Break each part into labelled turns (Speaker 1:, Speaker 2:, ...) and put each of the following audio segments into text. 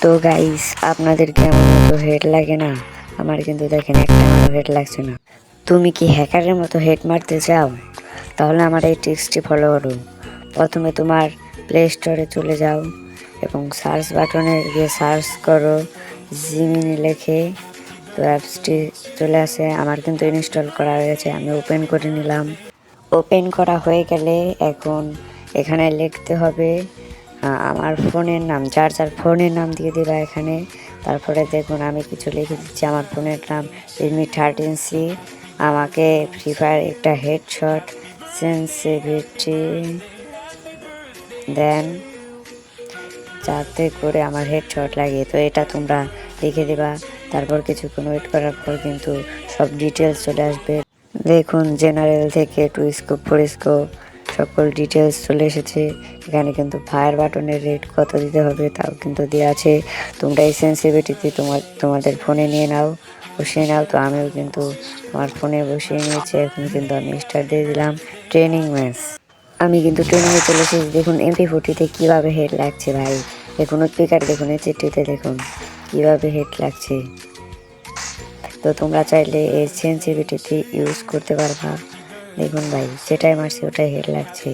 Speaker 1: তো গাইস, আপনাদের কেমন মতো হেড লাগে না? আমার কিন্তু দেখেন একটা আমারও হেড লাগছে না। তুমি কি হ্যাকারের মতো হেড মারতে চাও? তাহলে আমার এই টিপসটি ফলো করো। প্রথমে তোমার প্লে স্টোরে চলে যাও এবং সার্চ বাটনে গিয়ে সার্চ করো জিমিনি লেখে। তো অ্যাপসটি চলে আসে। আমার কিন্তু ইনস্টল করা হয়েছে, আমি ওপেন করে নিলাম। ওপেন করা হয়ে গেলে এখন এখানে লিখতে হবে আমার ফোনের নাম, যার যার ফোনের নাম দিয়ে দেবা এখানে। তারপরে দেখুন আমি কিছু লিখে দিচ্ছি, আমার ফোনের নাম Redmi 13C। আমাকে ফ্রি ফায়ার একটা হেডশট সেন্সিভিটি দেন যাতে করে আমার হেডশট লাগে। তো এটা তোমরা লিখে দেবা। তারপর কিছুক্ষণ ওয়েট করার পর কিন্তু সব ডিটেলস চলে আসবে। দেখুন জেনারেল থেকে টু স্কোপ, ফোর স্কোপ সকল ডিটেলস চলে এসেছে। এখানে কিন্তু ফায়ার বাটনের রেট কত দিতে হবে তাও কিন্তু দেওয়া আছে। তোমরা এই সেন্সিভিটিতে তোমাদের ফোনে নিয়ে নাও, বসিয়ে নাও। তো আমিও কিন্তু আমার ফোনে বসিয়ে নিয়েছি। এখন কিন্তু আমি স্টার্ট দিয়ে দিলাম ট্রেনিং ম্যাচ। আমি কিন্তু ট্রেনিংয়ে চলে এসেছি। দেখুন MP40-তে কীভাবে হেড লাগছে ভাই। দেখুন স্পিকার দেখুন, এই চিত্রতে দেখুন কীভাবে হেড লাগছে। তো তোমরা চাইলে এই সেন্সিভিটিতে ইউজ করতে পারবা। দেখুন ভাই, যেটাই মারছি ওটাই হেড লাগছে।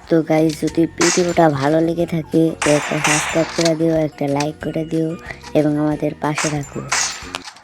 Speaker 1: তো গাইজ, যদি ভিডিওটা ভালো লেগে থাকে তো একটা সাবস্ক্রাইব করে দিও, একটা লাইক করে দিও এবং আমাদের পাশে থাকো।